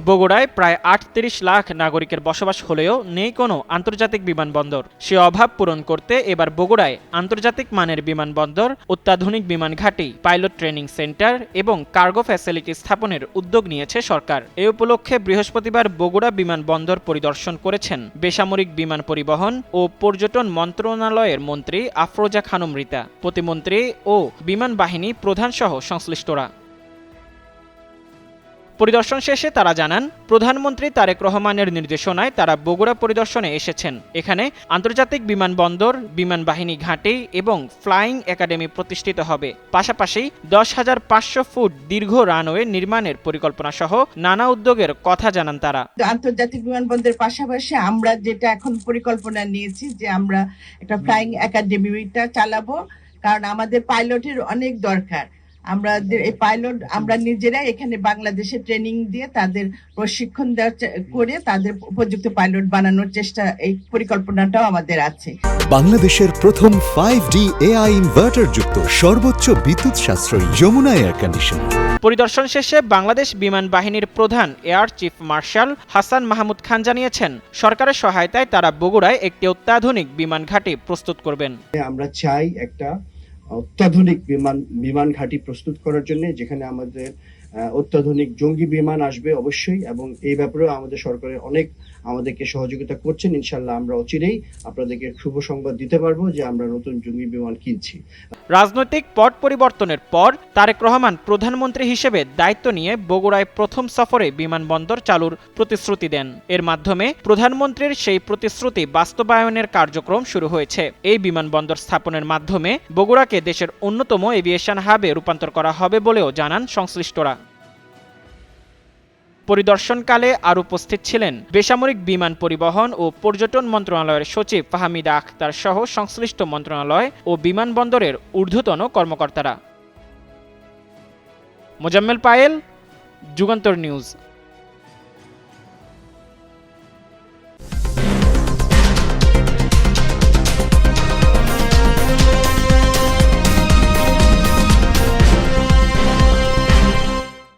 বগুড়ায় প্রায় ৩৮ লাখ নাগরিকের বসবাস হলেও নেই কোনো আন্তর্জাতিক বিমানবন্দর। সে অভাব পূরণ করতে এবার বগুড়ায় আন্তর্জাতিক মানের বিমানবন্দর, অত্যাধুনিক বিমান ঘাঁটি, পাইলট ট্রেনিং সেন্টার এবং কার্গো ফ্যাসিলিটি স্থাপনের উদ্যোগ নিয়েছে সরকার। এ উপলক্ষে বৃহস্পতিবার বগুড়া বিমানবন্দর পরিদর্শন করেছেন বেসামরিক বিমান পরিবহন ও পর্যটন মন্ত্রণালয়ের মন্ত্রী আফরোজা খানম রিতা, প্রতিমন্ত্রী ও বিমান বাহিনী প্রধানসহ সংশ্লিষ্টরা। পরিদর্শন শেষে তারা জানান, প্রধানমন্ত্রী তারেক রহমানের নির্দেশনায় তারা বগুড়া পরিদর্শনে এসেছেন। এখানে আন্তর্জাতিক বিমানবন্দর, বিমান বাহিনী ঘাঁটি এবং ফ্লাইং একাডেমি প্রতিষ্ঠিত হবে। পাশাপাশি 10,500 ফুট দীর্ঘ রানওয়ে নির্মাণের পরিকল্পনা সহ নানা উদ্যোগের কথা জানান তারা। আন্তর্জাতিক বিমানবন্দরের পাশাপাশি আমরা যেটা এখন পরিকল্পনা নিয়েছি যে আমরা একটা ফ্লাইং একাডেমিটা চালাবো, কারণ আমাদের পাইলটের অনেক দরকার। আমরা নিজেরাই এখানে বাংলাদেশে ট্রেনিং দিয়ে তাদের প্রশিক্ষণ করে তাদের উপযুক্ত পাইলট বানানোর চেষ্টা, এই পরিকল্পনাটাও আমাদের আছে। বাংলাদেশের প্রথম 5D AI ইনভার্টার যুক্ত সর্বোচ্চ বিদ্যুৎ সাশ্রয়ী যমুনা এয়ার কন্ডিশনার। পরিদর্শন শেষে বাংলাদেশ বিমান বাহিনীর প্রধান air chief marshal Hasan Mahmood Khan জানিয়েছেন, সরকারের সহায়তায় তারা বগুড়ায় একটি অত্যাধুনিক বিমান ঘাঁটি প্রস্তুত করবেন। আমরা চাই একটা অত্যাধুনিক বিমান ঘাঁটি প্রস্তুত করার জন্য, যেখানে আমাদের অত্যাধুনিক জঙ্গি বিমান আসবে অবশ্যই, এবং এই ব্যাপারেও আমাদের সরকারের অনেক আমাদেরকে সহযোগিতা করছেন। ইনশাল্লাহ আমরা অচিরেই আপনাদেরকে শুভ সংবাদ দিতে পারবো যে আমরা নতুন জঙ্গি বিমান কিনছি। রাজনৈতিক পট পরিবর্তনের পর তারেক রহমান প্রধানমন্ত্রী হিসেবে দায়িত্ব নিয়ে বগুড়ায় প্রথম সফরে বিমানবন্দর চালুর প্রতিশ্রুতি দেন। এর মাধ্যমে প্রধানমন্ত্রীর সেই প্রতিশ্রুতি বাস্তবায়নের কার্যক্রম শুরু হয়েছে। এই বিমানবন্দর স্থাপনের মাধ্যমে বগুড়াকে দেশের অন্যতম এভিয়েশন হাবে রূপান্তর করা হবে বলেও জানান সংশ্লিষ্টরা। পরিদর্শনকালে আর উপস্থিত ছিলেন বেসামরিক বিমান পরিবহন ও পর্যটন মন্ত্রণালয়ের সচিব ফাহমিদা আখতার সহ সংশ্লিষ্ট মন্ত্রণালয় ও বিমানবন্দরের ঊর্ধ্বতন কর্মকর্তারা। মোজাম্মেল পায়েল, যুগান্তর নিউজ।